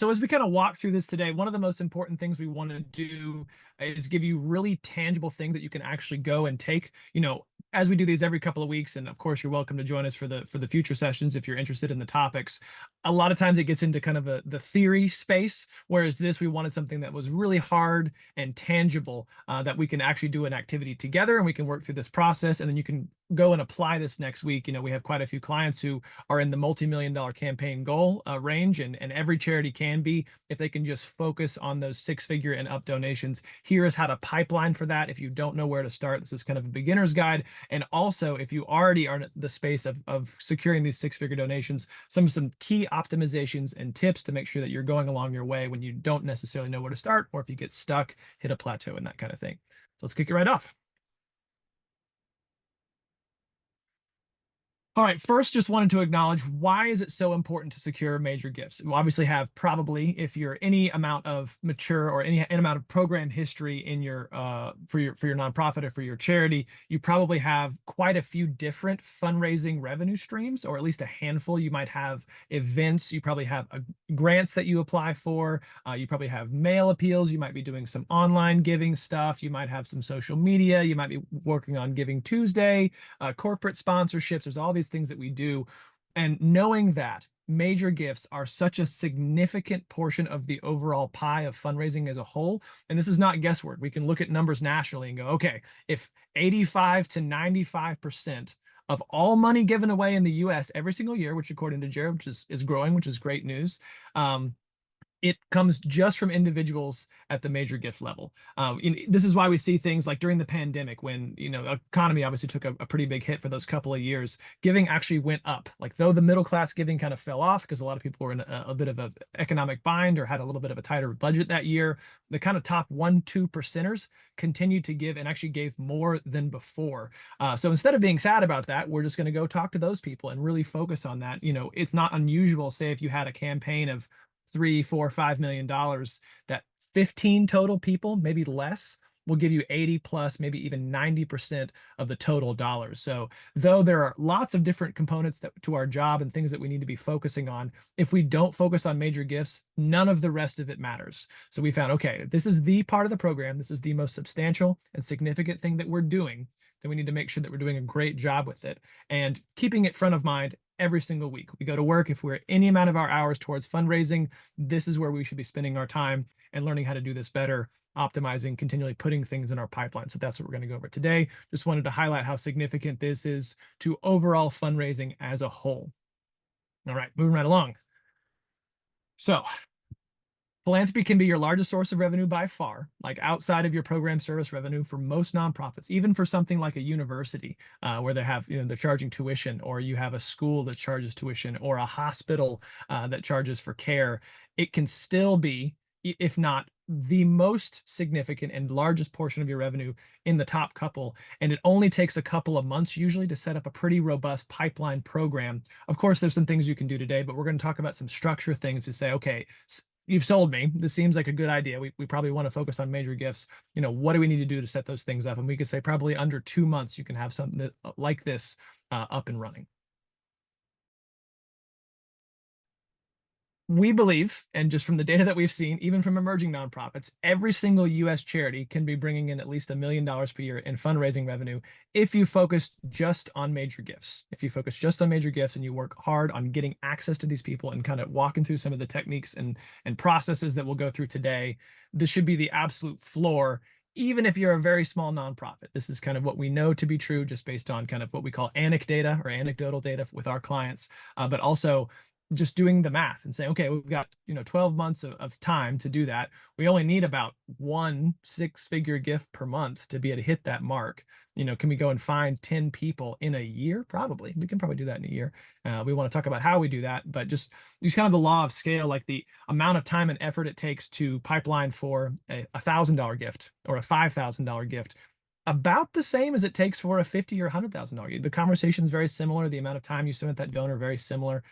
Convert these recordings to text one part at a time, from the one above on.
So as we kind of walk through this today, one of the most important things we want to do is give you really tangible things that you can actually go and take, as we do these every couple of weeks. And of course, you're welcome to join us for the future sessions if you're interested in the topics. A lot of times it gets into kind of the theory space, whereas this, we wanted something that was really hard and tangible, that we can actually do an activity together and we can work through this process. And then you can go and apply this next week. We have quite a few clients who are in the multi-million-dollar campaign goal range, and every charity can be if they can just focus on those six-figure and up donations. Here is how to pipeline for that. If you don't know where to start, this is kind of a beginner's guide. And also, if you already are in the space of securing these six-figure donations, some key optimizations and tips to make sure that you're going along your way when you don't necessarily know where to start, or if you get stuck, hit a plateau, and that kind of thing. So let's kick it right off. All right, first, just wanted to acknowledge, why is it so important to secure major gifts? You obviously have, probably, if you're any amount of mature or any amount of program history in your for your nonprofit or for your charity, you probably have quite a few different fundraising revenue streams, or at least a handful. You might have events, you probably have grants that you apply for, you probably have mail appeals, you might be doing some online giving stuff, you might have some social media, you might be working on Giving Tuesday, corporate sponsorships. There's all these things that we do. And knowing that major gifts are such a significant portion of the overall pie of fundraising as a whole, and this is not guesswork. We can look at numbers nationally and go, okay, if 85 to 95% of all money given away in the US every single year, which according to Jared, which is growing, which is great news, it comes just from individuals at the major gift level. This is why we see things like during the pandemic, when the economy obviously took a pretty big hit for those couple of years, giving actually went up. Like, though the middle class giving kind of fell off because a lot of people were in a bit of an economic bind or had a little bit of a tighter budget that year, the kind of top 1-2%ers continued to give and actually gave more than before. So instead of being sad about that, we're just going to go talk to those people and really focus on that. It's not unusual, say, if you had a campaign of 3, 4, $5 million, that 15 total people, maybe less, will give you 80 plus, maybe even 90% of the total dollars. So though there are lots of different components to our job and things that we need to be focusing on, if we don't focus on major gifts, none of the rest of it matters. So we found, okay, this is the part of the program, this is the most substantial and significant thing that we're doing, then we need to make sure that we're doing a great job with it and keeping it front of mind every single week. We go to work, if we're any amount of our hours towards fundraising, this is where we should be spending our time and learning how to do this better, optimizing, continually putting things in our pipeline. So that's what we're going to go over today. Just wanted to highlight how significant this is to overall fundraising as a whole. All right, moving right along. So philanthropy can be your largest source of revenue by far, like outside of your program service revenue for most nonprofits, even for something like a university, where they have, they're charging tuition, or you have a school that charges tuition, or a hospital that charges for care. It can still be, if not the most significant and largest portion of your revenue, in the top couple. And it only takes a couple of months usually to set up a pretty robust pipeline program. Of course, there's some things you can do today, but we're going to talk about some structure things to say, okay, you've sold me. This seems like a good idea. We probably want to focus on major gifts. What do we need to do to set those things up? And we could say probably under 2 months, you can have something like this up and running. We believe, and just from the data that we've seen, even from emerging nonprofits, every single US charity can be bringing in at least $1 million per year in fundraising revenue if you focus just on major gifts. If you focus just on major gifts and you work hard on getting access to these people and kind of walking through some of the techniques and processes that we'll go through today, this should be the absolute floor. Even if you're a very small nonprofit, this is kind of what we know to be true, just based on kind of what we call anecdotal data with our clients, but also just doing the math and saying, okay, we've got 12 months of time to do that. We only need about 1 six-figure gift per month to be able to hit that mark. Can we go and find 10 people in a year? Probably. We can probably do that in a year. We want to talk about how we do that, but just kind of the law of scale, like the amount of time and effort it takes to pipeline for a $1,000 gift or a $5,000 gift, about the same as it takes for a $50,000 or $100,000 gift. The conversation is very similar. The amount of time you spend with that donor, very similar,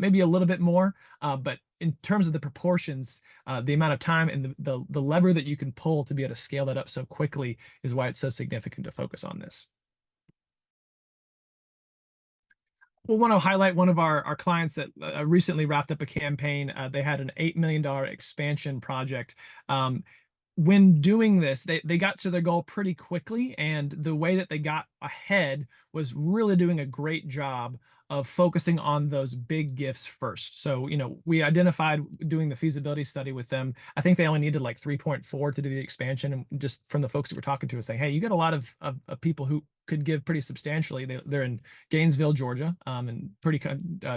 maybe a little bit more. But in terms of the proportions, the amount of time and the lever that you can pull to be able to scale that up so quickly is why it's so significant to focus on this. We'll want to highlight one of our clients that recently wrapped up a campaign. They had an $8 million expansion project. Um, when doing this, they got to their goal pretty quickly, and the way that they got ahead was really doing a great job of focusing on those big gifts first. So, we identified doing the feasibility study with them. I think they only needed like 3.4 to do the expansion, and just from the folks that we're talking to, saying, hey, you got a lot of people who could give pretty substantially. They're in Gainesville, Georgia, and pretty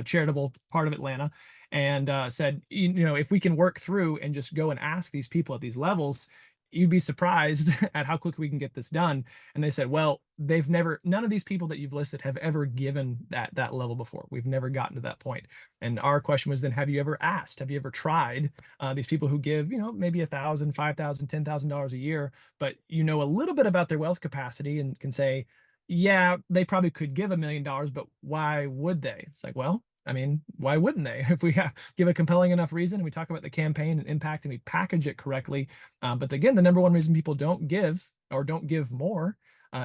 charitable part of Atlanta, and said, if we can work through and just go and ask these people at these levels, you'd be surprised at how quickly we can get this done. And they said, well, none of these people that you've listed have ever given that level before. We've never gotten to that point. And our question was then, have you ever asked? Have you ever tried these people who give, maybe $1,000, $5,000, $10,000 a year, but a little bit about their wealth capacity and can say, yeah, they probably could give $1 million, but why would they? It's like, well, I mean, why wouldn't they? If we give a compelling enough reason and we talk about the campaign and impact and we package it correctly. But again, the number one reason people don't give or don't give more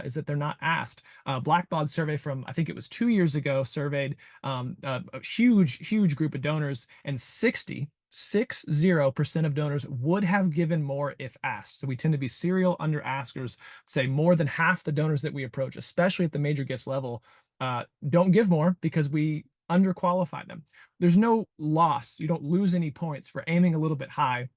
is that they're not asked. Blackbaud's survey from, I think it was 2 years ago, surveyed a huge group of donors, and 60% of donors would have given more if asked. So we tend to be serial under askers. Say more than half the donors that we approach, especially at the major gifts level, don't give more because we underqualify them. There's no loss. You don't lose any points for aiming a little bit high.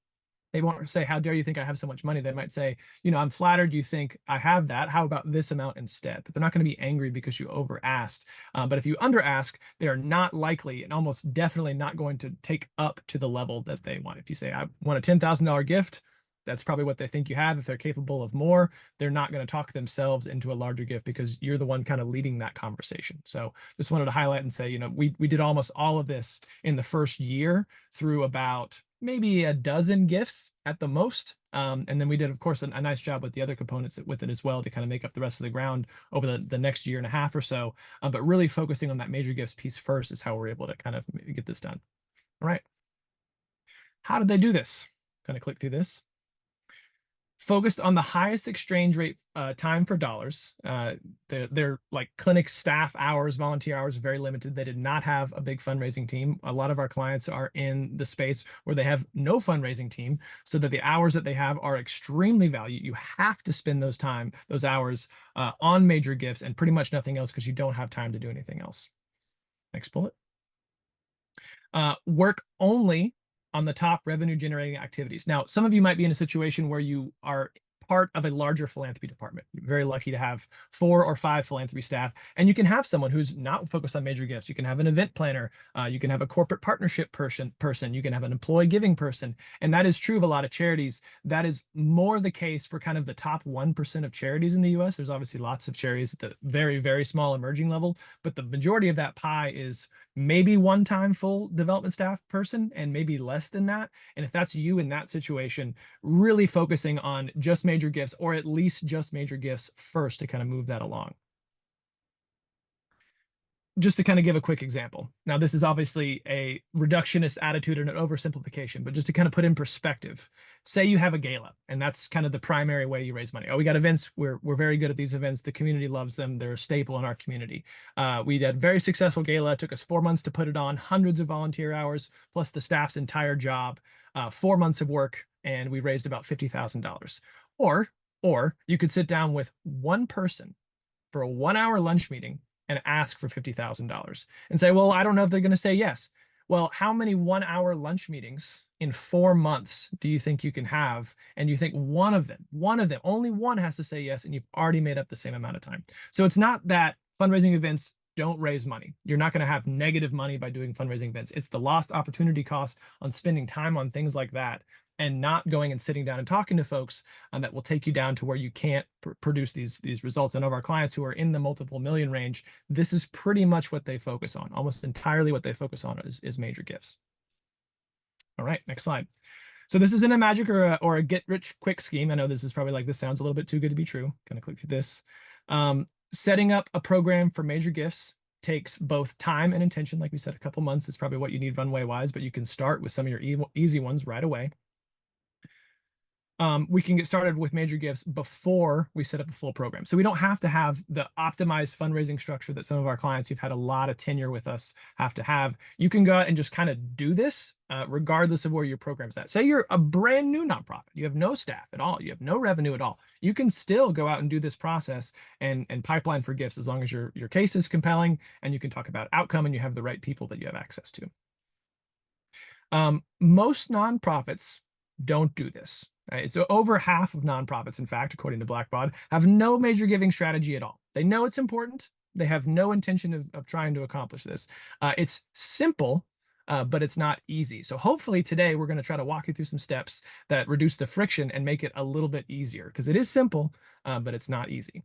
They won't say, how dare you think I have so much money? They might say, I'm flattered you think I have that. How about this amount instead? But they're not going to be angry because you over asked. But if you under ask, they are not likely and almost definitely not going to take up to the level that they want. If you say, I want a $10,000 gift, that's probably what they think you have. If they're capable of more, they're not going to talk themselves into a larger gift because you're the one kind of leading that conversation. So just wanted to highlight and say, we did almost all of this in the first year through about maybe a dozen gifts at the most. And then we did, of course, a nice job with the other components with it as well to kind of make up the rest of the ground over the next year and a half or so. But really focusing on that major gifts piece first is how we're able to kind of get this done. All right. How did they do this? Kind of click through this. Focused on the highest exchange rate time for dollars. Their like clinic staff hours, volunteer hours, very limited. They did not have a big fundraising team. A lot of our clients are in the space where they have no fundraising team, so that the hours that they have are extremely valued. You have to spend those hours on major gifts and pretty much nothing else because you don't have time to do anything else. Next bullet. Work only on the top revenue generating activities. Now, some of you might be in a situation where you are part of a larger philanthropy department. You're very lucky to have 4 or 5 philanthropy staff, and you can have someone who's not focused on major gifts. You can have an event planner, you can have a corporate partnership person, you can have an employee giving person, and that is true of a lot of charities. That is more the case for kind of the top 1% of charities in the US. There's obviously lots of charities at the very, very small emerging level, but the majority of that pie is maybe one-time full development staff person and maybe less than that. And if that's you in that situation, really focusing on just major gifts, or at least just major gifts first to kind of move that along. Just to kind of give a quick example. Now, this is obviously a reductionist attitude and an oversimplification, but just to kind of put in perspective, say you have a gala, and that's kind of the primary way you raise money. Oh, we got events. We're very good at these events. The community loves them. They're a staple in our community. We did a very successful gala. It took us 4 months to put it on, hundreds of volunteer hours, plus the staff's entire job, 4 months of work, and we raised about $50,000. Or you could sit down with one person for a 1-hour lunch meeting and ask for $50,000 and say, well, I don't know if they're going to say yes. Well, how many 1-hour lunch meetings in 4 months do you think you can have? And you think one of them, only one has to say yes, and you've already made up the same amount of time. So it's not that fundraising events don't raise money. You're not going to have negative money by doing fundraising events. It's the lost opportunity cost on spending time on things like that and not going and sitting down and talking to folks that will take you down to where you can't produce these results. And of our clients who are in the multiple million range, this is pretty much what they focus on. Almost entirely what they focus on is major gifts. All right, next slide. So this isn't a magic or a get rich quick scheme. I know this is probably like, this sounds a little bit too good to be true. Kind of click through this. Setting up a program for major gifts takes both time and intention. Like we said, a couple months is probably what you need runway wise, but you can start with some of your easy ones right away. we can get started with major gifts before we set up a full program. So we don't have to have the optimized fundraising structure that some of our clients who've had a lot of tenure with us have to have. You can go out and just kind of do this regardless of where your program's at. Say you're a brand new nonprofit, you have no staff at all, you have no revenue at all. You can still go out and do this process and pipeline for gifts as long as your case is compelling and you can talk about outcome and you have the right people that you have access to. Most nonprofits don't do this. Right? So over half of nonprofits, in fact, according to Blackbaud, have no major giving strategy at all. They know it's important. They have no intention of trying to accomplish this. It's simple, but it's not easy. So hopefully today we're going to try to walk you through some steps that reduce the friction and make it a little bit easier because it is simple, but it's not easy.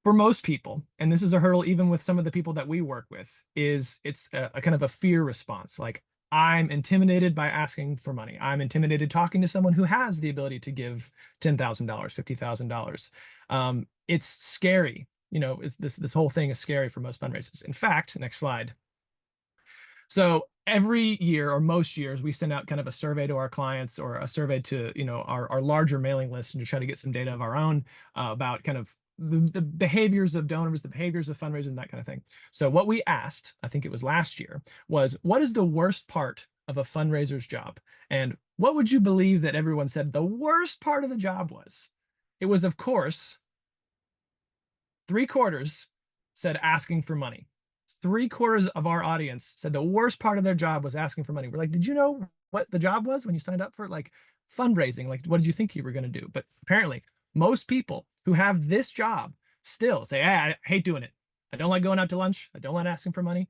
For most people, and this is a hurdle even with some of the people that we work with, is it's a kind of a fear response. Like, I'm intimidated by asking for money. I'm intimidated talking to someone who has the ability to give $10,000, $50,000. It's scary. You know, this whole thing is scary for most fundraisers. In fact, next slide. So every year or most years, we send out kind of a survey to our clients or a survey to, you know, our larger mailing list and to try to get some data of our own about kind of the behaviors of donors, the behaviors of fundraising, that kind of thing. So what we asked, I think it was last year, was what is the worst part of a fundraiser's job? And what would you believe that everyone said the worst part of the job was? It was, of course, 3/4 said asking for money. 3/4 of our audience said the worst part of their job was asking for money. We're like, did you know what the job was when you signed up for it? Like fundraising? Like, what did you think you were going to do? But apparently, most people who have this job still say, hey, I hate doing it. I don't like going out to lunch. I don't like asking for money.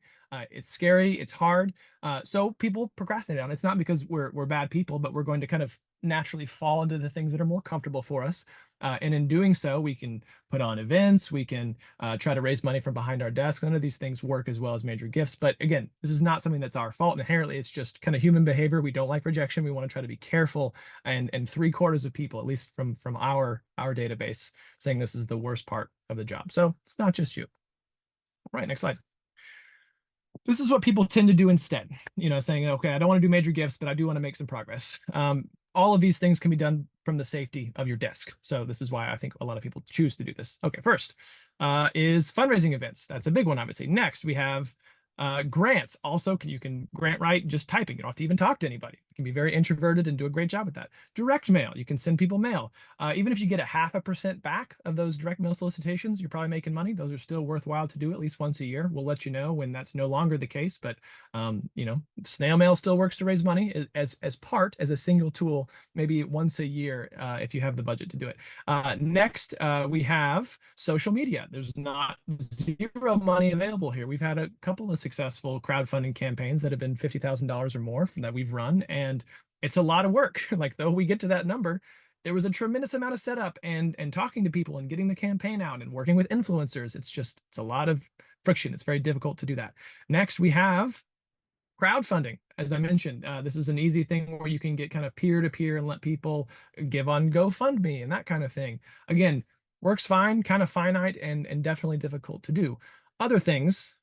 It's scary. It's hard. So people procrastinate on it. It's not because we're bad people, but we're going to kind of naturally fall into the things that are more comfortable for us. And in doing so, we can put on events. We can try to raise money from behind our desk. None of these things work as well as major gifts. But again, this is not something that's our fault. Inherently, it's just kind of human behavior. We don't like rejection. We want to try to be careful. And 3/4 of people, at least from our database, saying this is the worst part of the job. So it's not just you. All right, next slide. This is what people tend to do instead, you know, saying, okay, I don't want to do major gifts, but I do want to make some progress. All of these things can be done from the safety of your desk. So this is why I think a lot of people choose to do this. Okay, first is fundraising events. That's a big one, obviously. Next, we have grants. Also, you can grant write just typing. You don't have to even talk to anybody. You can be very introverted and do a great job with that. Direct mail. You can send people mail. Even if you get a 0.5% back of those direct mail solicitations, you're probably making money. Those are still worthwhile to do at least once a year. We'll let you know when that's no longer the case, but you know, snail mail still works to raise money as a single tool, maybe once a year if you have the budget to do it. Next, we have social media. There's not zero money available here. We've had a couple of successful crowdfunding campaigns that have been $50,000 or more that we've run, and it's a lot of work. Like, though we get to that number, there was a tremendous amount of setup and talking to people and getting the campaign out and working with influencers. It's a lot of friction. It's very difficult to do that. Next, we have crowdfunding. As I mentioned, this is an easy thing where you can get kind of peer-to-peer and let people give on GoFundMe and that kind of thing. Again, works fine, kind of finite and definitely difficult to do. Other things,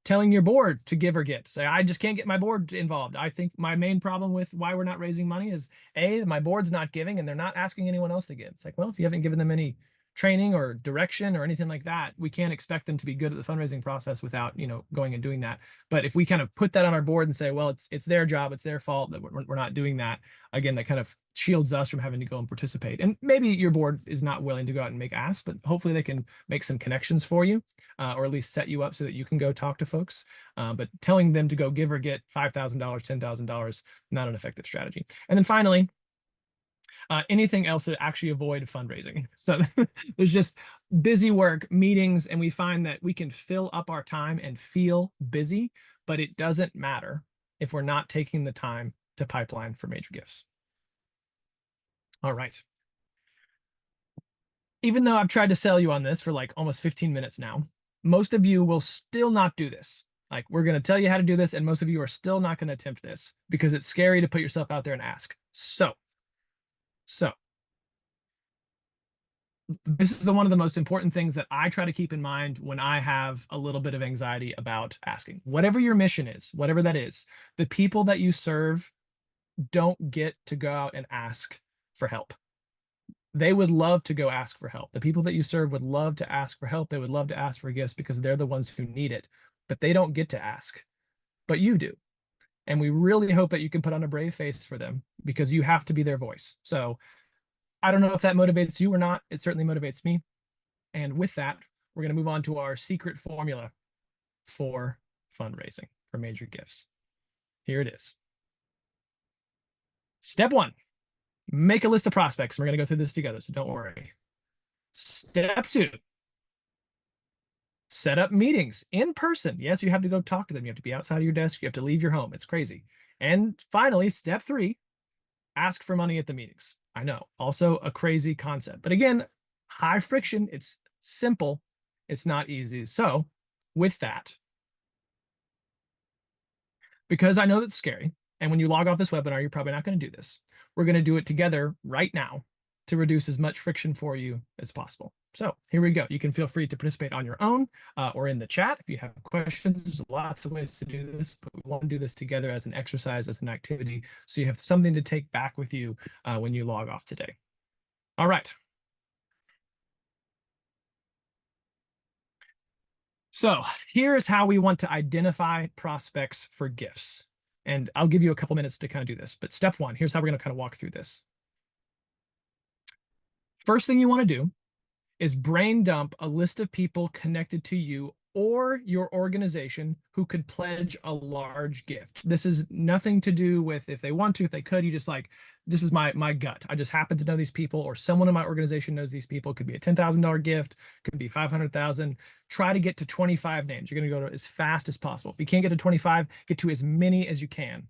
telling your board to give or get. Say, I just can't get my board involved. I think my main problem with why we're not raising money is A, my board's not giving and they're not asking anyone else to give. It's like, well, if you haven't given them any training or direction or anything like that, we can't expect them to be good at the fundraising process without, you know, going and doing that. But if we kind of put that on our board and say, well, it's their job, it's their fault that we're not doing that, again, that kind of shields us from having to go and participate. And maybe your board is not willing to go out and make asks, but hopefully they can make some connections for you, or at least set you up so that you can go talk to folks. But telling them to go give or get $5,000, $10,000, not an effective strategy. And then finally, anything else to actually avoid fundraising. So there's just busy work, meetings, and we find that we can fill up our time and feel busy, but it doesn't matter if we're not taking the time to pipeline for major gifts. All right. Even though I've tried to sell you on this for like almost 15 minutes now, most of you will still not do this. Like, we're going to tell you how to do this, and most of you are still not going to attempt this because it's scary to put yourself out there and ask. So this is one of the most important things that I try to keep in mind when I have a little bit of anxiety about asking. Whatever your mission is, whatever that is, the people that you serve don't get to go out and ask for help. They would love to go ask for help. The people that you serve would love to ask for help. They would love to ask for gifts because they're the ones who need it, but they don't get to ask, but you do. And we really hope that you can put on a brave face for them because you have to be their voice. So I don't know if that motivates you or not. It certainly motivates me. And with that, we're going to move on to our secret formula for fundraising for major gifts. Here it is. Step 1, make a list of prospects. We're going to go through this together, so don't worry. Step 2, set up meetings in person. Yes, you have to go talk to them. You have to be outside of your desk. You have to leave your home. It's crazy. And finally, step 3, ask for money at the meetings. I know, also a crazy concept. But again, high friction. It's simple. It's not easy. So with that, because I know that's scary, and when you log off this webinar, you're probably not going to do this. We're going to do it together right now to reduce as much friction for you as possible. So here we go. You can feel free to participate on your own or in the chat if you have questions. There's lots of ways to do this, but we want to do this together as an exercise, as an activity, so you have something to take back with you when you log off today. All right. So here's how we want to identify prospects for gifts. And I'll give you a couple minutes to kind of do this. But step 1, here's how we're going to kind of walk through this. First thing you want to do is brain dump a list of people connected to you or your organization who could pledge a large gift. This is nothing to do with if they want to, if they could. You just like, this is my gut. I just happen to know these people, or someone in my organization knows these people. It could be a $10,000 gift, could be 500,000. Try to get to 25 names. You're going to go to as fast as possible. If you can't get to 25, get to as many as you can.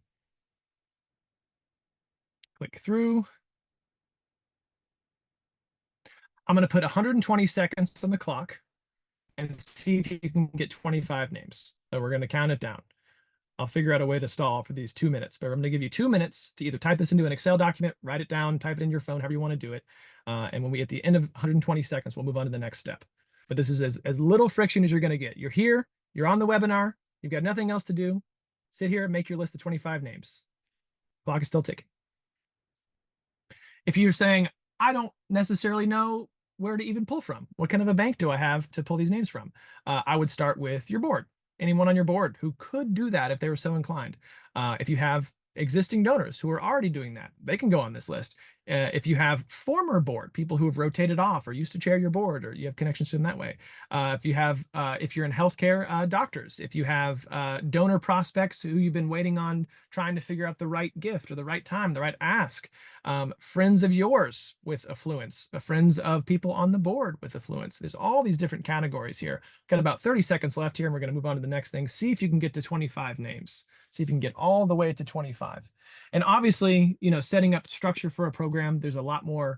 Click through. I'm going to put 120 seconds on the clock and see if you can get 25 names. So we're going to count it down. I'll figure out a way to stall for these 2 minutes, but I'm going to give you 2 minutes to either type this into an Excel document, write it down, type it in your phone, however you want to do it. And when we at the end of 120 seconds, we'll move on to the next step. But this is as little friction as you're going to get. You're here, you're on the webinar, you've got nothing else to do. Sit here and make your list of 25 names. Clock is still ticking. If you're saying, I don't necessarily know where to even pull from, what kind of a bank do I have to pull these names from? I would start with your board. Anyone on your board who could do that if they were so inclined. If you have existing donors who are already doing that, they can go on this list. If you have former board, people who have rotated off or used to chair your board, or you have connections to them that way. If you're in healthcare, doctors, if you have donor prospects who you've been waiting on, trying to figure out the right gift or the right time, the right ask. Friends of yours with affluence, friends of people on the board with affluence. There's all these different categories here. Got about 30 seconds left here, and we're going to move on to the next thing. See if you can get to 25 names. See if you can get all the way to 25. And obviously, setting up structure for a program, there's a lot more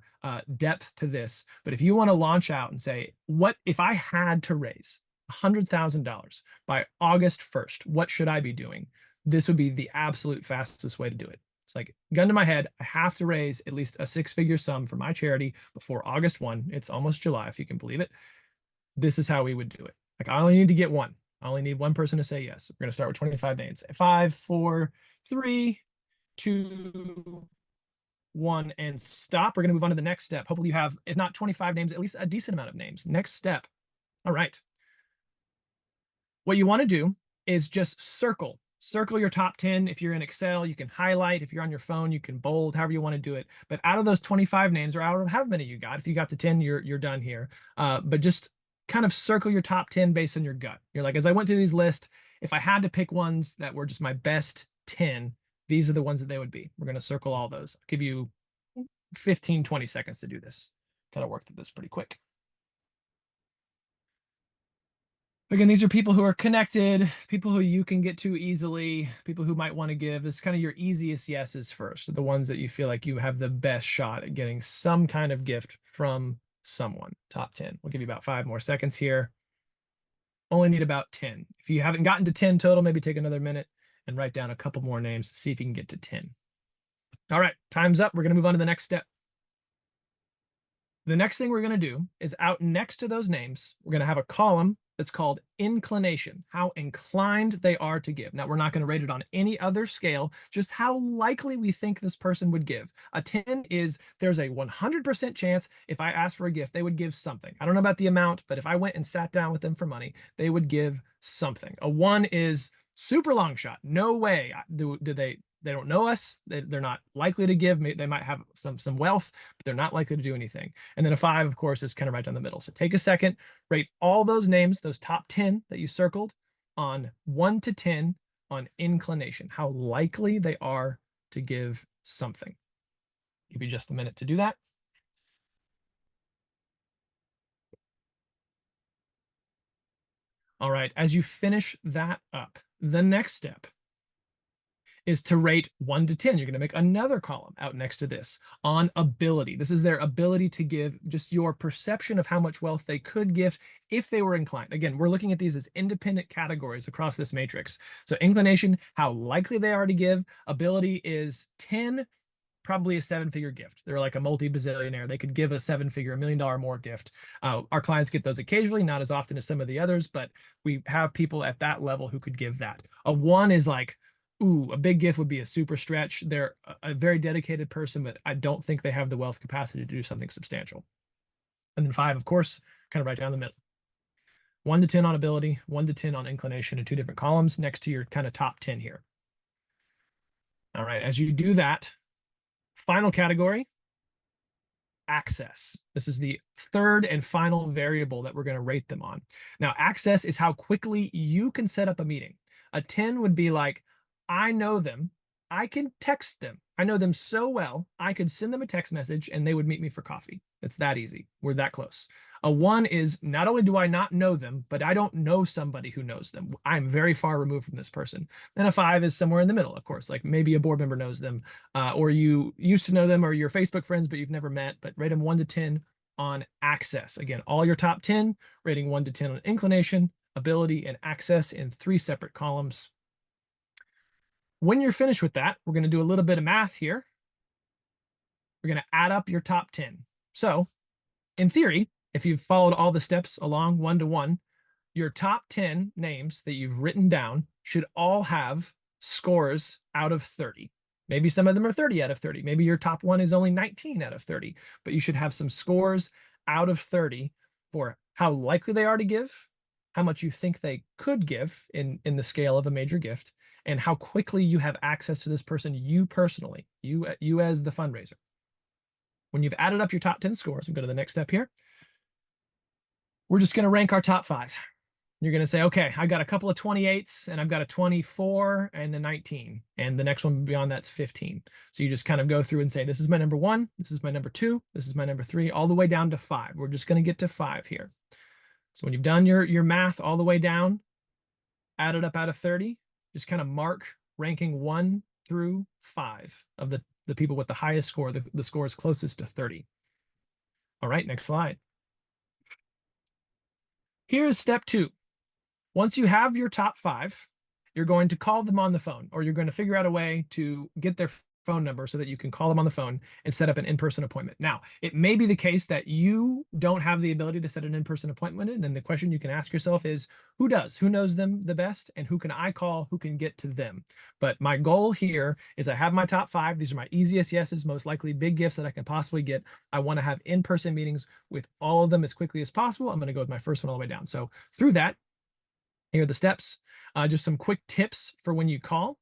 depth to this. But if you want to launch out and say, what if I had to raise $100,000 by August 1st, what should I be doing? This would be the absolute fastest way to do it. It's like, gun to my head, I have to raise at least a 6-figure sum for my charity before August 1. It's almost July, if you can believe it. This is how we would do it. Like, I only need to get one. I only need one person to say yes. We're going to start with 25 names. 5, 4, 3, 2, 1, and stop. We're going to move on to the next step. Hopefully you have, if not 25 names, at least a decent amount of names. Next step. All right. What you want to do is just circle your top 10. If you're in Excel, you can highlight. If you're on your phone, you can bold, however you want to do it. But out of those 25 names, or out of however many you got, if you got to 10, you're done here. But just kind of circle your top 10 based on your gut. You're like, as I went through these lists, if I had to pick ones that were just my best 10, these are the ones that they would be. We're going to circle all those. I'll give you 15, 20 seconds to do this. Kind of work through this pretty quick. Again, these are people who are connected, people who you can get to easily, people who might want to give. It's kind of your easiest yeses first, the ones that you feel like you have the best shot at getting some kind of gift from someone. Top 10. We'll give you about 5 more seconds here. Only need about 10. If you haven't gotten to 10 total, maybe take another minute and write down a couple more names to see if you can get to 10. All right, time's up. We're going to move on to the next step. The next thing we're going to do is out next to those names, we're going to have a column that's called inclination, how inclined they are to give. Now, we're not going to rate it on any other scale, just how likely we think this person would give. A 10 is there's a 100% chance if I asked for a gift, they would give something. I don't know about the amount, but if I went and sat down with them for money, they would give something. A 1 is super long shot. No way. Do they don't know us. They're not likely to give. They might have some wealth, but they're not likely to do anything. And then a 5, of course, is kind of right down the middle. So take a second, rate all those names, those top 10 that you circled, on 1 to 10 on inclination, how likely they are to give something. Give you just a minute to do that. All right, as you finish that up, the next step is to rate 1 to 10. You're going to make another column out next to this on ability. This is their ability to give, just your perception of how much wealth they could give if they were inclined. Again, we're looking at these as independent categories across this matrix. So inclination, how likely they are to give. Ability is 10, probably a 7-figure gift. They're like a multi-bazillionaire. They could give a 7-figure, $1 million more gift. Our clients get those occasionally, not as often as some of the others, but we have people at that level who could give that. A 1 is like, ooh, a big gift would be a super stretch. They're a very dedicated person, but I don't think they have the wealth capacity to do something substantial. And then 5, of course, kind of right down the middle. 1 to 10 on ability, 1 to 10 on inclination in 2 different columns next to your kind of top 10 here. All right, as you do that, final category, access. This is the third and final variable that we're going to rate them on. Now, access is how quickly you can set up a meeting. A 10 would be like, I know them. I can text them. I know them so well, I could send them a text message and they would meet me for coffee. It's that easy. We're that close. A 1 is not only do I not know them, but I don't know somebody who knows them. I'm very far removed from this person. And a 5 is somewhere in the middle, of course, like maybe a board member knows them, or you used to know them, or you're Facebook friends, but you've never met, but rate them 1 to 10 on access. Again, all your top 10, rating 1 to 10 on inclination, ability, and access in 3 separate columns. When you're finished with that, we're going to do a little bit of math here. We're going to add up your top 10. So in theory, if you've followed all the steps along 1 to 1, your top 10 names that you've written down should all have scores out of 30. Maybe some of them are 30 out of 30. Maybe your top 1 is only 19 out of 30, but you should have some scores out of 30 for how likely they are to give, how much you think they could give in the scale of a major gift, and how quickly you have access to this person, you personally, you as the fundraiser. When you've added up your top 10 scores, we'll go to the next step here. We're just going to rank our top 5. You're going to say, okay, I got a couple of 28s and I've got a 24 and a 19. And the next one beyond that's 15. So you just kind of go through and say, this is my number 1, this is my number 2, this is my number 3, all the way down to 5. We're just going to get to 5 here. So when you've done your math all the way down, added up out of 30, just kind of mark ranking 1 through 5 of the people with the highest score, the scores closest to 30. All right, next slide. Here's step 2. Once you have your top 5, you're going to call them on the phone, or you're going to figure out a way to get their phone number so that you can call them on the phone and set up an in-person appointment. Now, it may be the case that you don't have the ability to set an in-person appointment, and the question you can ask yourself is, who does? Who knows them the best, and who can I call who can get to them? But my goal here is I have my top 5. These are my easiest yeses, most likely big gifts that I can possibly get. I want to have in-person meetings with all of them as quickly as possible. I'm going to go with my first one all the way down. So through that, here are the steps. Just some quick tips for when you call.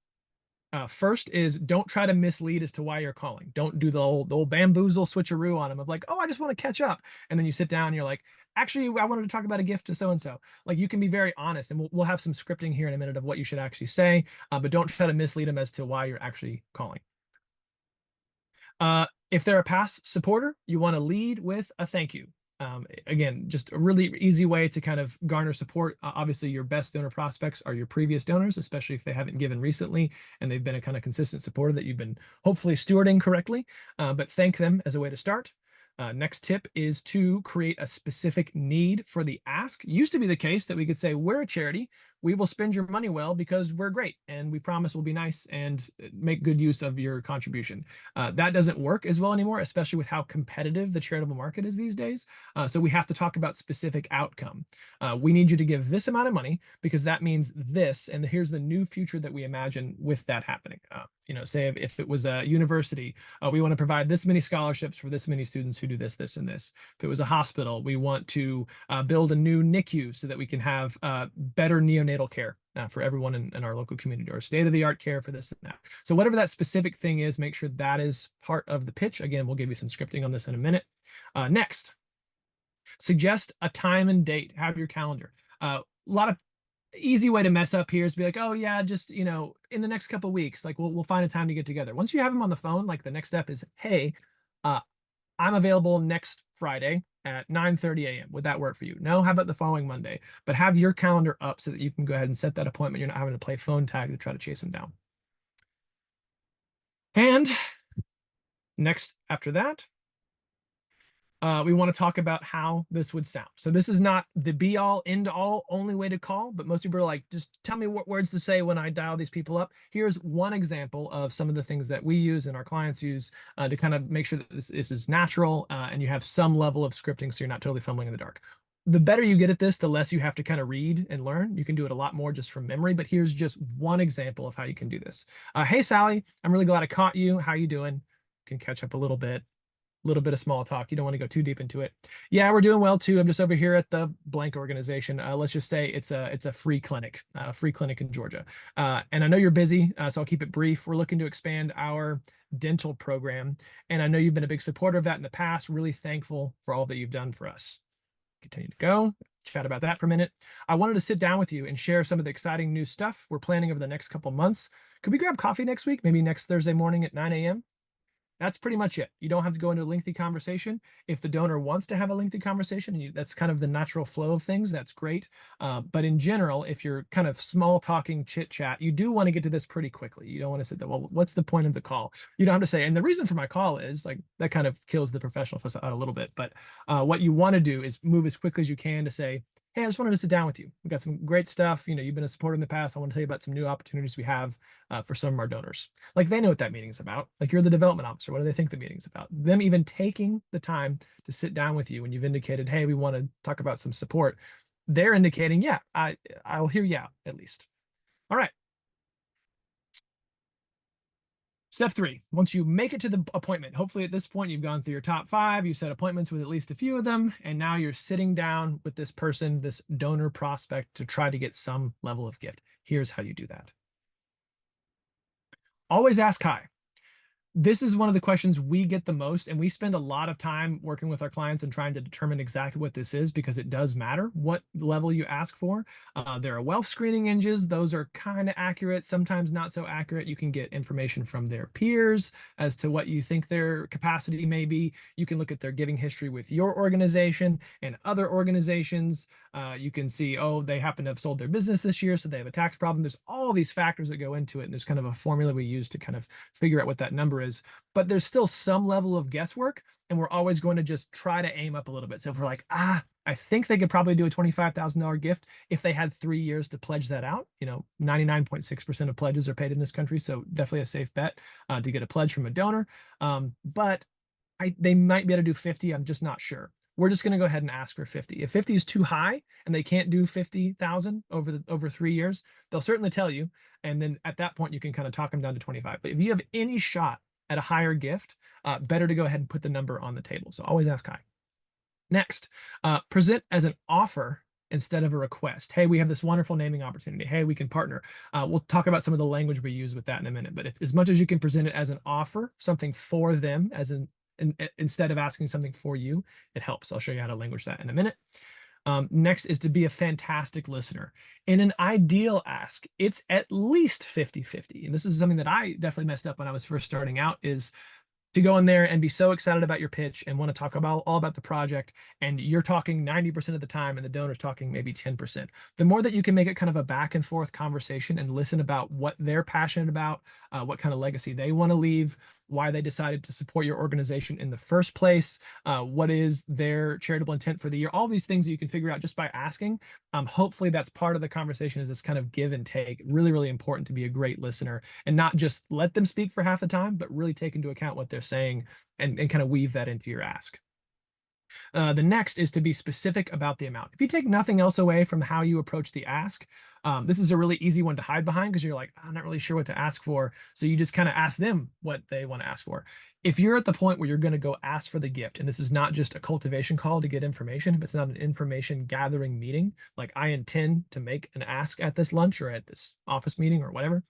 First is don't try to mislead as to why you're calling. Don't do the old bamboozle switcheroo on them of like, oh, I just want to catch up. And then you sit down and you're like, actually, I wanted to talk about a gift to so-and-so. Like, you can be very honest, and we'll have some scripting here in a minute of what you should actually say, but don't try to mislead them as to why you're actually calling. If they're a past supporter, you want to lead with a thank you. Again, just a really easy way to kind of garner support. Obviously, your best donor prospects are your previous donors, especially if they haven't given recently and they've been a kind of consistent supporter that you've been hopefully stewarding correctly. But thank them as a way to start. Next tip is to create a specific need for the ask. It used to be the case that we could say, we're a charity. we will spend your money well because we're great and we promise we'll be nice and make good use of your contribution. That doesn't work as well anymore, especially with how competitive the charitable market is these days. So we have to talk about specific outcome. We need you to give this amount of money because that means this, and here's the new future that we imagine with that happening. Say if it was a university, we want to provide this many scholarships for this many students who do this, this, and this. If it was a hospital, we want to build a new NICU so that we can have better neonatal care for everyone in our local community, or state-of-the-art care for this and that. So whatever that specific thing is, make sure that is part of the pitch. Again, we'll give you some scripting on this in a minute. Next, suggest a time and date. Have your calendar. A lot of easy way to mess up here is be like, oh yeah, just in the next couple of weeks, like we'll find a time to get together. Once you have them on the phone, like the next step is, hey, I'm available next Friday at 9:30 a.m. Would that work for you? No, how about the following Monday? But have your calendar up so that you can go ahead and set that appointment. You're not having to play phone tag to try to chase them down. And next after that, we want to talk about how this would sound. So this is not the be all, end all, only way to call, but most people are like, just tell me what words to say when I dial these people up. Here's one example of some of the things that we use and our clients use to kind of make sure that this is natural and you have some level of scripting so you're not totally fumbling in the dark. The better you get at this, the less you have to kind of read and learn. You can do it a lot more just from memory, but here's just one example of how you can do this. Hey, Sally, I'm really glad I caught you. How you doing? Can catch up a little bit of small talk. You don't want to go too deep into it. Yeah, we're doing well too. I'm just over here at the blank organization. Let's just say it's a free clinic in Georgia. And I know you're busy, so I'll keep it brief. We're looking to expand our dental program, and I know you've been a big supporter of that in the past. Really thankful for all that you've done for us. Continue to go. Chat about that for a minute. I wanted to sit down with you and share some of the exciting new stuff we're planning over the next couple months. Could we grab coffee next week? Maybe next Thursday morning at 9 a.m.? That's pretty much it. You don't have to go into a lengthy conversation. If the donor wants to have a lengthy conversation, and that's kind of the natural flow of things, that's great. But in general, if you're kind of small talking chit chat, you do want to get to this pretty quickly. You don't want to say that, well, what's the point of the call? You don't have to say, and the reason for my call is like, that kind of kills the professional facade a little bit. But what you want to do is move as quickly as you can to say, hey, I just wanted to sit down with you. We've got some great stuff. You've been a supporter in the past. I want to tell you about some new opportunities we have for some of our donors. Like they know what that meeting's about. Like you're the development officer. What do they think the meeting's about? Them even taking the time to sit down with you when you've indicated, hey, we want to talk about some support. They're indicating, yeah, I'll hear you out at least. All right. Step 3, once you make it to the appointment, hopefully at this point you've gone through your top 5, you set appointments with at least a few of them, and now you're sitting down with this person, this donor prospect, to try to get some level of gift. Here's how you do that. Always ask high. This is one of the questions we get the most, and we spend a lot of time working with our clients and trying to determine exactly what this is because it does matter what level you ask for. There are wealth screening engines. Those are kind of accurate, sometimes not so accurate. You can get information from their peers as to what you think their capacity may be. You can look at their giving history with your organization and other organizations. You can see, oh, they happen to have sold their business this year, so they have a tax problem. There's all these factors that go into it, and there's kind of a formula we use to kind of figure out what that number is. But there's still some level of guesswork, and we're always going to just try to aim up a little bit. So if we're like, I think they could probably do a $25,000 gift if they had 3 years to pledge that out. 99.6% of pledges are paid in this country, so definitely a safe bet to get a pledge from a donor. But they might be able to do 50. I'm just not sure. We're just going to go ahead and ask for 50. If 50 is too high and they can't do 50,000 over 3 years, they'll certainly tell you. And then at that point, you can kind of talk them down to 25. But if you have any shot at a higher gift, better to go ahead and put the number on the table. So always ask high. Next, present as an offer instead of a request. Hey, we have this wonderful naming opportunity. Hey, we can partner. We'll talk about some of the language we use with that in a minute. But as much as you can present it as an offer, something for them, instead of asking something for you, it helps. I'll show you how to language that in a minute. Next is to be a fantastic listener. In an ideal ask, it's at least 50-50. And this is something that I definitely messed up when I was first starting out is to go in there and be so excited about your pitch and want to talk about all about the project, and you're talking 90% of the time and the donor's talking maybe 10%. The more that you can make it kind of a back and forth conversation and listen about what they're passionate about, what kind of legacy they want to leave, why they decided to support your organization in the first place, what is their charitable intent for the year, all these things that you can figure out just by asking. Hopefully that's part of the conversation, is this kind of give and take. Really, really important to be a great listener and not just let them speak for half the time, but really take into account what they're saying and kind of weave that into your ask. The next is to be specific about the amount. If you take nothing else away from how you approach the ask, this is a really easy one to hide behind, because you're like, I'm not really sure what to ask for. So you just kind of ask them what they want to ask for. If you're at the point where you're going to go ask for the gift, and this is not just a cultivation call to get information, if it's not an information gathering meeting, like I intend to make an ask at this lunch or at this office meeting or whatever,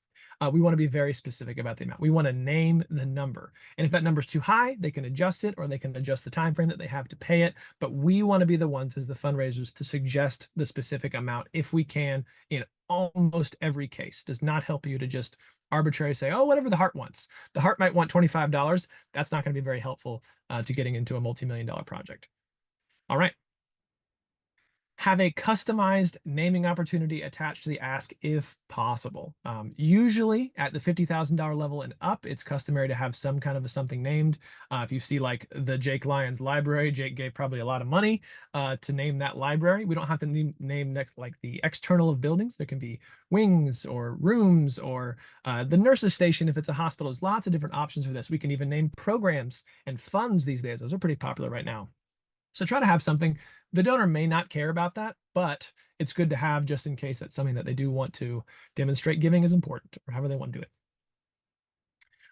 we want to be very specific about the amount. We want to name the number. And if that number is too high, they can adjust it, or they can adjust the time frame that they have to pay it. But we want to be the ones as the fundraisers to suggest the specific amount if we can, in almost every case. Does not help you to just arbitrarily say, oh, whatever the heart wants. The heart might want $25. That's not going to be very helpful to getting into a multi-million-dollar project. All right. Have a customized naming opportunity attached to the ask if possible. Usually at the $50,000 level and up, it's customary to have some kind of a something named. If you see like the Jake Lyons Library, Jake gave probably a lot of money to name that library. We don't have to name next like the external of buildings. There can be wings or rooms or the nurse's station if it's a hospital. There's lots of different options for this. We can even name programs and funds these days. Those are pretty popular right now. So try to have something. The donor may not care about that, but it's good to have just in case that's something that they do want to demonstrate giving is important, or however they want to do it.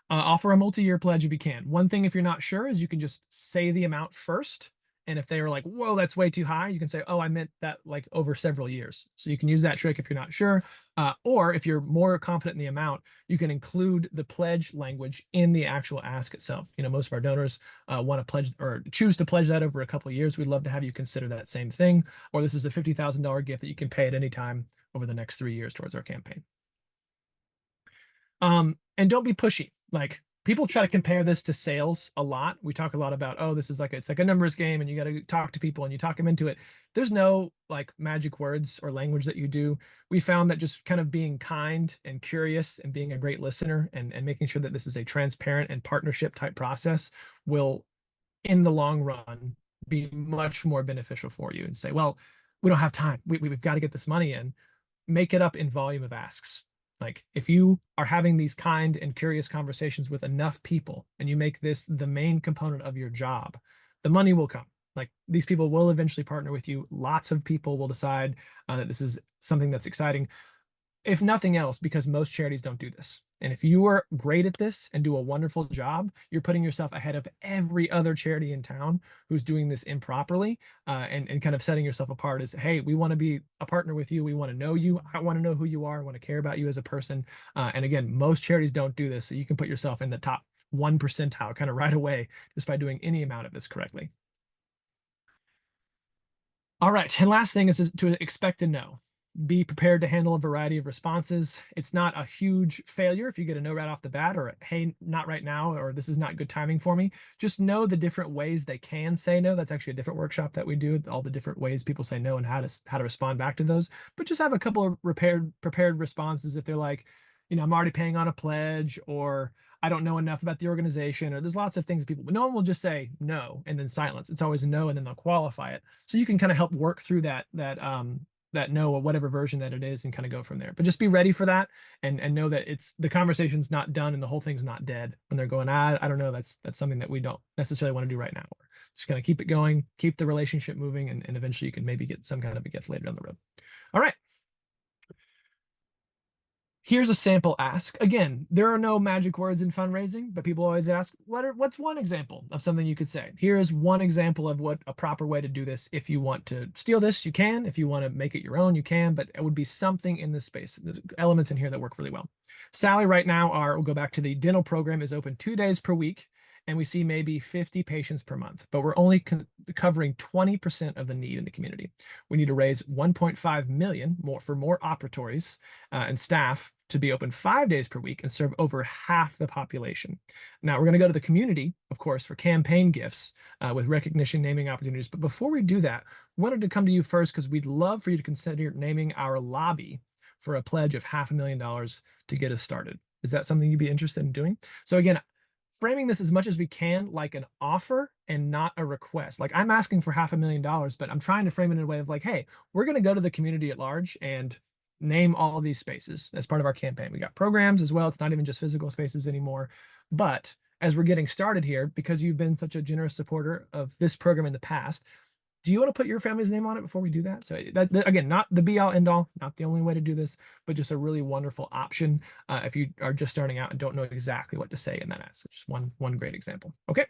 Offer a multi-year pledge if you can. One thing, if you're not sure, is you can just say the amount first. And if they were like, whoa, that's way too high, you can say, oh, I meant that like over several years. So you can use that trick if you're not sure. Or if you're more confident in the amount, you can include the pledge language in the actual ask itself. You know, most of our donors want to pledge or choose to pledge that over a couple of years. We'd love to have you consider that same thing. Or this is a $50,000 gift that you can pay at any time over the next 3 years towards our campaign. And don't be pushy. Like, people try to compare this to sales a lot. We talk a lot about, oh, this is like, it's like a numbers game and you got to talk to people and you talk them into it. There's no like magic words or language that you do. We found that just kind of being kind and curious and being a great listener and making sure that this is a transparent and partnership type process will, in the long run, be much more beneficial for you. And say, well, we don't have time. We've got to get this money in. Make it up in volume of asks. Like, if you are having these kind and curious conversations with enough people and you make this the main component of your job, the money will come. Like, these people will eventually partner with you. Lots of people will decide that this is something that's exciting. If nothing else, because most charities don't do this. And if you are great at this and do a wonderful job, you're putting yourself ahead of every other charity in town who's doing this improperly, and kind of setting yourself apart as, hey, we want to be a partner with you. We want to know you. I want to know who you are. I want to care about you as a person. And again, most charities don't do this. So you can put yourself in the top 1 percentile kind of right away just by doing any amount of this correctly. All right. And last thing is to expect a no. Be prepared to handle a variety of responses. It's not a huge failure if you get a no right off the bat, or hey, not right now, or this is not good timing for me. Just know the different ways they can say no. That's actually a different workshop that we do, all the different ways people say no and how to respond back to those. But just have a couple of prepared responses if they're like, I'm already paying on a pledge, or I don't know enough about the organization, or there's lots of things people, but no one will just say no and then silence. It's always no and then they'll qualify it. So you can kind of help work through that no or whatever version that it is and kind of go from there. But just be ready for that and know that it's the conversation's not done and the whole thing's not dead when they're going, I don't know, that's something that we don't necessarily want to do right now. We're just going to keep it going, keep the relationship moving, and eventually you can maybe get some kind of a gift later down the road. All right. Here's a sample ask. Again, there are no magic words in fundraising, but people always ask, what's one example of something you could say? Here is one example of what a proper way to do this. If you want to steal this, you can. If you want to make it your own, you can, but it would be something in this space. There's elements in here that work really well. Sally right now we'll go back to the dental program, is open 2 days per week, and we see maybe 50 patients per month, but we're only covering 20% of the need in the community. We need to raise 1.5 million more for more operatories and staff to be open 5 days per week and serve over half the population. Now, we're going to go to the community, of course, for campaign gifts with recognition, naming opportunities. But before we do that, wanted to come to you first because we'd love for you to consider naming our lobby for a pledge of $500,000 to get us started. Is that something you'd be interested in doing? So again, framing this as much as we can like an offer and not a request. Like I'm asking for $500,000, but I'm trying to frame it in a way of like, hey, we're going to go to the community at large and name all of these spaces as part of our campaign. We got programs as well. It's not even just physical spaces anymore. But as we're getting started here, because you've been such a generous supporter of this program in the past, do you want to put your family's name on it before we do that? So that again, not the be all end all, not the only way to do this, but just a really wonderful option if you are just starting out and don't know exactly what to say in that ad. So just one great example. Okay.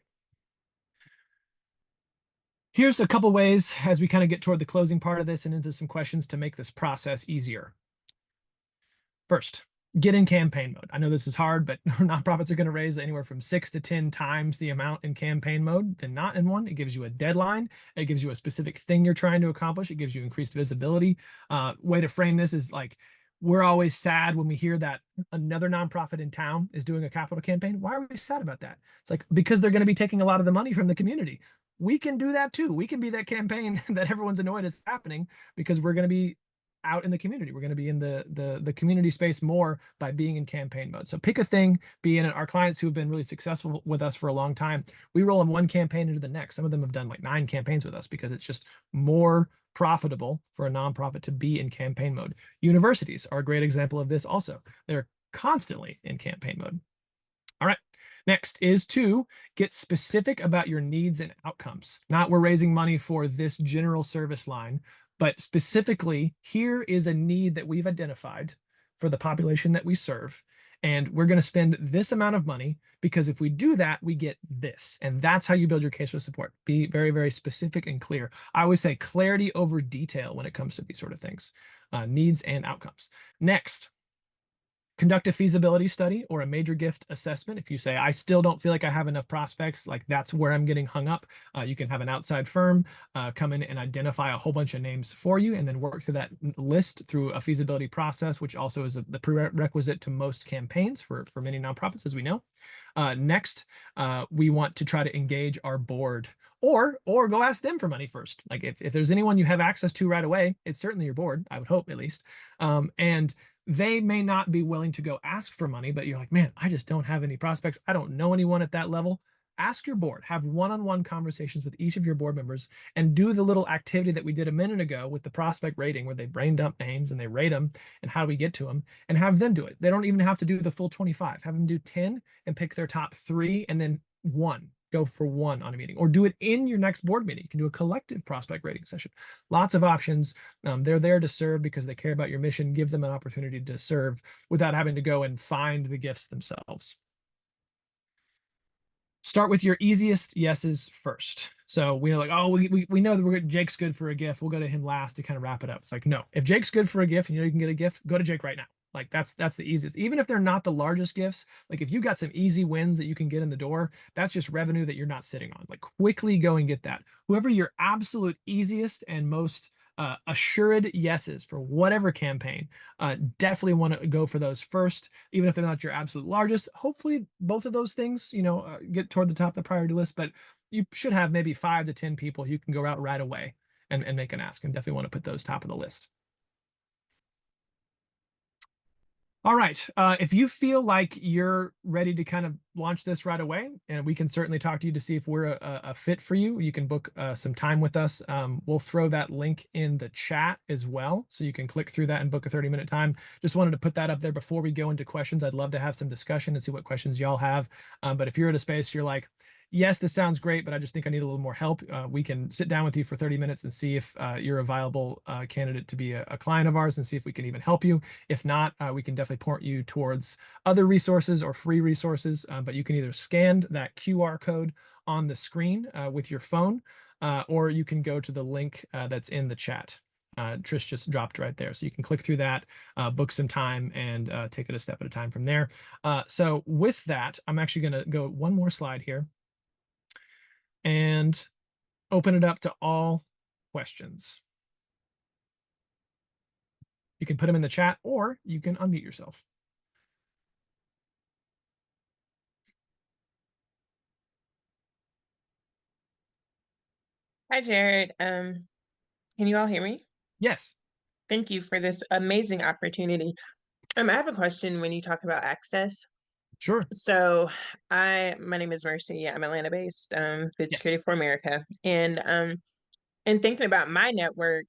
Here's a couple ways as we kind of get toward the closing part of this and into some questions to make this process easier. First, get in campaign mode. I know this is hard, but nonprofits are going to raise anywhere from 6 to 10 times the amount in campaign mode than not in one. It gives you a deadline. It gives you a specific thing you're trying to accomplish. It gives you increased visibility. Way to frame this is like, we're always sad when we hear that another nonprofit in town is doing a capital campaign. Why are we sad about that? It's like, because they're going to be taking a lot of the money from the community. We can do that too. We can be that campaign that everyone's annoyed is happening because we're going to be out in the community. We're going to be in the community space more by being in campaign mode. So pick a thing, be in it. Our clients who have been really successful with us for a long time, we roll them one campaign into the next. Some of them have done like 9 campaigns with us because it's just more profitable for a nonprofit to be in campaign mode. Universities are a great example of this also. They're constantly in campaign mode. All right. Next is to get specific about your needs and outcomes. Not we're raising money for this general service line, but specifically, here is a need that we've identified for the population that we serve. And we're going to spend this amount of money because if we do that, we get this. And that's how you build your case for support. Be very, very specific and clear. I always say clarity over detail when it comes to these sort of things, needs and outcomes. Next, conduct a feasibility study or a major gift assessment. If you say, I still don't feel like I have enough prospects, like that's where I'm getting hung up, you can have an outside firm come in and identify a whole bunch of names for you and then work through that list through a feasibility process, which also is the prerequisite to most campaigns for many nonprofits, as we know. Next, we want to try to engage our board or go ask them for money first. Like if there's anyone you have access to right away, it's certainly your board, I would hope at least. And they may not be willing to go ask for money, but you're like, man, I just don't have any prospects. I don't know anyone at that level. Ask your board, have one-on-one conversations with each of your board members and do the little activity that we did a minute ago with the prospect rating where they brain dump names and they rate them and how do we get to them and have them do it. They don't even have to do the full 25. Have them do 10 and pick their top 3 and then 1. Go for 1 on a meeting or do it in your next board meeting. You can do a collective prospect rating session. Lots of options. They're there to serve because they care about your mission. Give them an opportunity to serve without having to go and find the gifts themselves. Start with your easiest yeses first. So we know like, oh, we know that Jake's good for a gift. We'll go to him last to kind of wrap it up. It's like, no, if Jake's good for a gift and you know you can get a gift, go to Jake right now. Like that's the easiest. Even if they're not the largest gifts, like if you got some easy wins that you can get in the door, that's just revenue that you're not sitting on. Like quickly go and get that. Whoever your absolute easiest and most assured yeses for whatever campaign, definitely want to go for those first, even if they're not your absolute largest. Hopefully both of those things, get toward the top of the priority list, but you should have maybe 5 to 10 people you can go out right away and make an ask, and definitely want to put those top of the list. All right. If you feel like you're ready to kind of launch this right away, and we can certainly talk to you to see if we're a fit for you, you can book some time with us. We'll throw that link in the chat as well, so you can click through that and book a 30-minute time. Just wanted to put that up there before we go into questions. I'd love to have some discussion and see what questions y'all have. But if you're at a space you're like, yes, this sounds great, but I just think I need a little more help, we can sit down with you for 30 minutes and see if you're a viable candidate to be a client of ours and see if we can even help you. If not, we can definitely point you towards other resources or free resources, but you can either scan that QR code on the screen with your phone, or you can go to the link that's in the chat. Trish just dropped right there. So you can click through that, book some time, and take it a step at a time from there. So with that, I'm actually going to go one more slide here and open it up to all questions. You can put them in the chat or you can unmute yourself. Hi, Jared. Can you all hear me? Yes, Thank you for this amazing opportunity. I have a question when you talk about access. sure. So, my name is Mercy. I'm Atlanta-based, Food Yes. Security for America, and thinking about my network,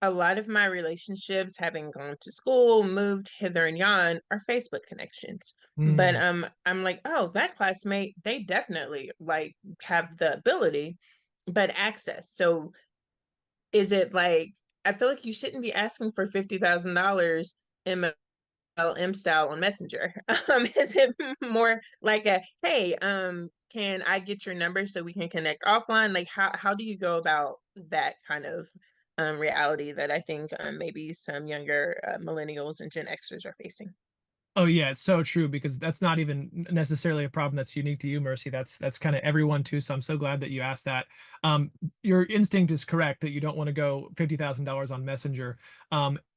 a lot of my relationships, having gone to school, moved hither and yon, are Facebook connections. But Mm. I'm like, oh, that classmate, they definitely like have the ability, but access. So is it like I feel like you shouldn't be asking for $50,000 MLM style on Messenger. Is it more like a hey, can I get your number so we can connect offline? Like how do you go about that kind of reality that I think maybe some younger millennials and Gen Xers are facing? Oh yeah, it's so true because that's not even necessarily a problem that's unique to you, Mercy. That's kind of everyone too. So I'm so glad that you asked that. Your instinct is correct that you don't want to go $50,000 on Messenger.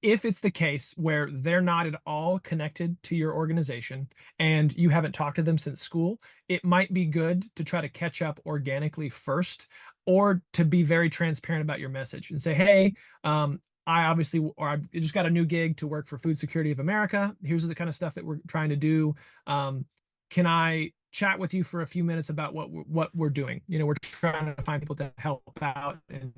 If it's the case where they're not at all connected to your organization and you haven't talked to them since school, it might be good to try to catch up organically first, or to be very transparent about your message and say, hey, I obviously, or I just got a new gig to work for Food Security of America. Here's the kind of stuff that we're trying to do. Can I chat with you for a few minutes about what we're doing? We're trying to find people to help out in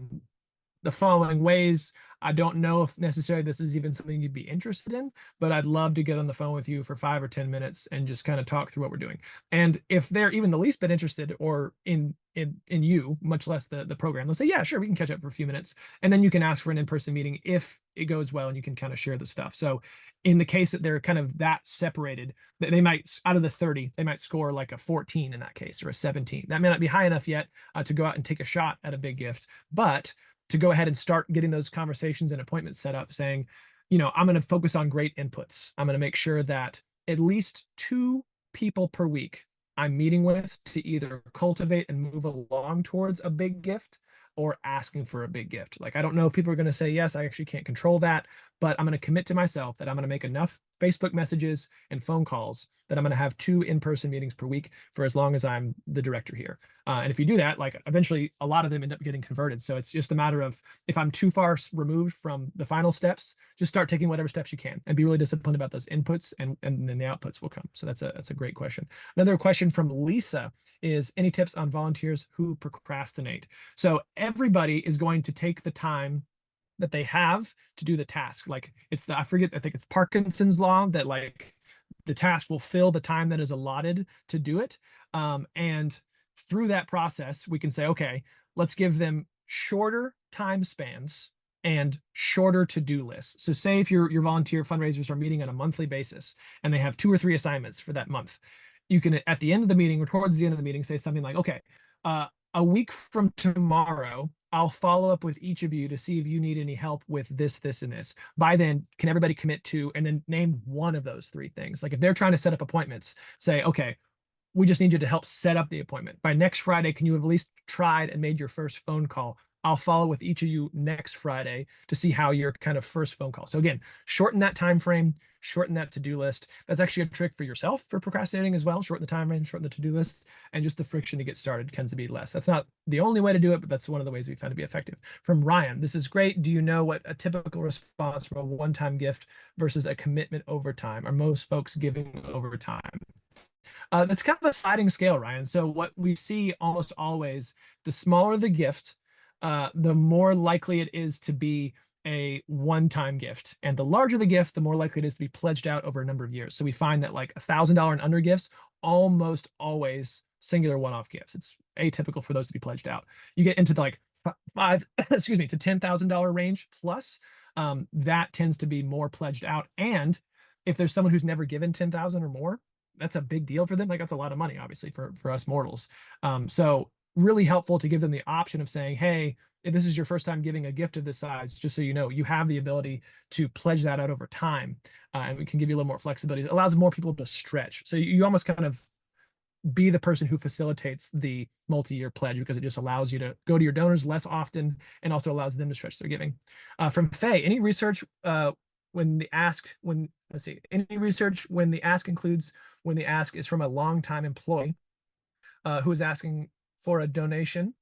the following ways. I don't know if necessarily this is even something you'd be interested in, but I'd love to get on the phone with you for 5 or 10 minutes and just kind of talk through what we're doing. And if they're even the least bit interested or in you, much less the program, they'll say, yeah, sure, we can catch up for a few minutes. And then you can ask for an in-person meeting if it goes well and you can kind of share the stuff. So in the case that they're kind of that separated, that they might, out of the 30, they might score like a 14 in that case, or a 17. That may not be high enough yet to go out and take a shot at a big gift, but to go ahead and start getting those conversations and appointments set up, saying, I'm going to focus on great inputs. I'm going to make sure that at least two people per week I'm meeting with to either cultivate and move along towards a big gift or asking for a big gift. Like, I don't know if people are going to say yes. I actually can't control that, but I'm going to commit to myself that I'm going to make enough Facebook messages and phone calls that I'm going to have two in-person meetings per week for as long as I'm the director here. And if you do that, like, eventually a lot of them end up getting converted. So it's just a matter of, if I'm too far removed from the final steps, just start taking whatever steps you can and be really disciplined about those inputs, and then the outputs will come. So that's a great question. Another question from Lisa is, any tips on volunteers who procrastinate? So everybody is going to take the time that they have to do the task. Like, I think it's Parkinson's law that, like, the task will fill the time that is allotted to do it. And through that process, we can say, okay, let's give them shorter time spans and shorter to-do lists. So say if your volunteer fundraisers are meeting on a monthly basis and they have 2 or 3 assignments for that month, you can, at the end of the meeting or towards the end of the meeting, say something like, okay, a week from tomorrow, I'll follow up with each of you to see if you need any help with this, this, and this. By then, can everybody commit to, and then name one of those 3 things? Like, if they're trying to set up appointments, say, okay, we just need you to help set up the appointment. By next Friday, can you have at least tried and made your first phone call? I'll follow with each of you next Friday to see how your kind of first phone call. So again, shorten that time frame, shorten that to-do list. That's actually a trick for yourself for procrastinating as well. Shorten the time frame, shorten the to-do list, and just the friction to get started tends to be less. That's not the only way to do it, but that's one of the ways we found to be effective. From Ryan, this is great. Do you know what a typical response from a one-time gift versus a commitment over time? Are most folks giving over time? That's kind of a sliding scale, Ryan. So what we see almost always, the smaller the gift, the more likely it is to be a one-time gift. And the larger the gift, the more likely it is to be pledged out over a number of years. So we find that like $1,000 and under gifts, almost always singular one-off gifts. It's atypical for those to be pledged out. You get into the like five, excuse me, to $10,000 range plus, that tends to be more pledged out. And if there's someone who's never given 10,000 or more, that's a big deal for them. Like, that's a lot of money, obviously, for us mortals. So really helpful to give them the option of saying, hey, if this is your first time giving a gift of this size, just so you know, you have the ability to pledge that out over time, and we can give you a little more flexibility. It allows more people to stretch. So you almost kind of be the person who facilitates the multi-year pledge, because it just allows you to go to your donors less often and also allows them to stretch their giving. From Faye, any research when the ask when let's see, any research when the ask includes when the ask is from a longtime employee who is asking for a donation?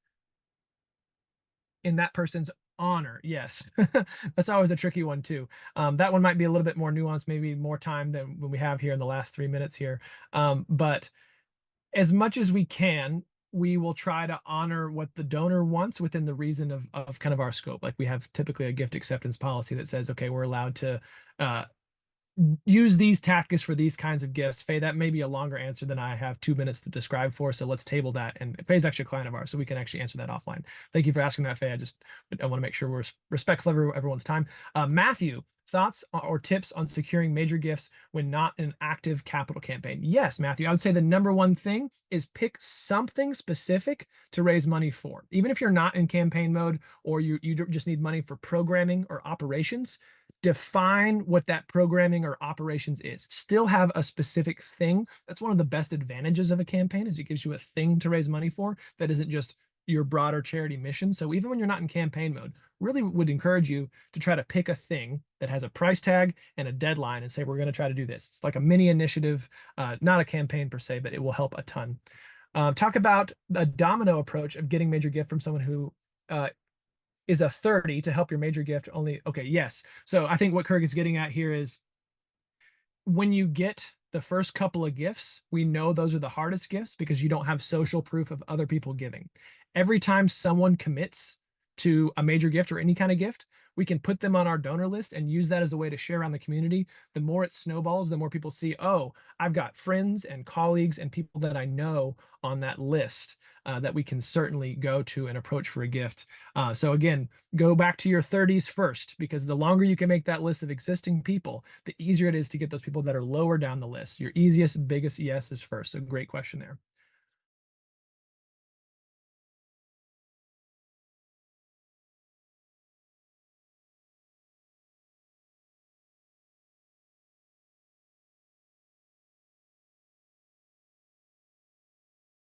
in that person's honor. Yes. That's always a tricky one too. That one might be a little bit more nuanced, maybe more time than what we have here in the last 3 minutes here. But as much as we can, we will try to honor what the donor wants within the reason of kind of our scope. Like we have typically a gift acceptance policy that says, okay, we're allowed to uh, use these tactics for these kinds of gifts. Faye, that may be a longer answer than I have 2 minutes to describe for. So let's table that. And Faye's actually a client of ours, so we can actually answer that offline. Thank you for asking that, Faye. I want to make sure we're respectful of everyone's time. Matthew, thoughts or tips on securing major gifts when not in an active capital campaign? Yes, Matthew, I would say the number one thing is pick something specific to raise money for. Even if you're not in campaign mode or you just need money for programming or operations, define what that programming or operations is. Still have a specific thing. That's one of the best advantages of a campaign is it gives you a thing to raise money for that isn't just your broader charity mission. So even when you're not in campaign mode, really would encourage you to try to pick a thing that has a price tag and a deadline and say, we're going to try to do this. It's like a mini initiative, not a campaign per se, but it will help a ton. Talk about a domino approach of getting major gift from someone who is a 30 to help your major gift only. Okay, yes. So I think what Kirk is getting at here is when you get the first couple of gifts, we know those are the hardest gifts because you don't have social proof of other people giving. Every time someone commits to a major gift or any kind of gift, we can put them on our donor list and use that as a way to share around the community. The more it snowballs, the more people see, oh, I've got friends and colleagues and people that I know on that list that we can certainly go to and approach for a gift. So again, go back to your 30s first, because the longer you can make that list of existing people, the easier it is to get those people that are lower down the list. Your easiest, biggest yes is first. So great question there.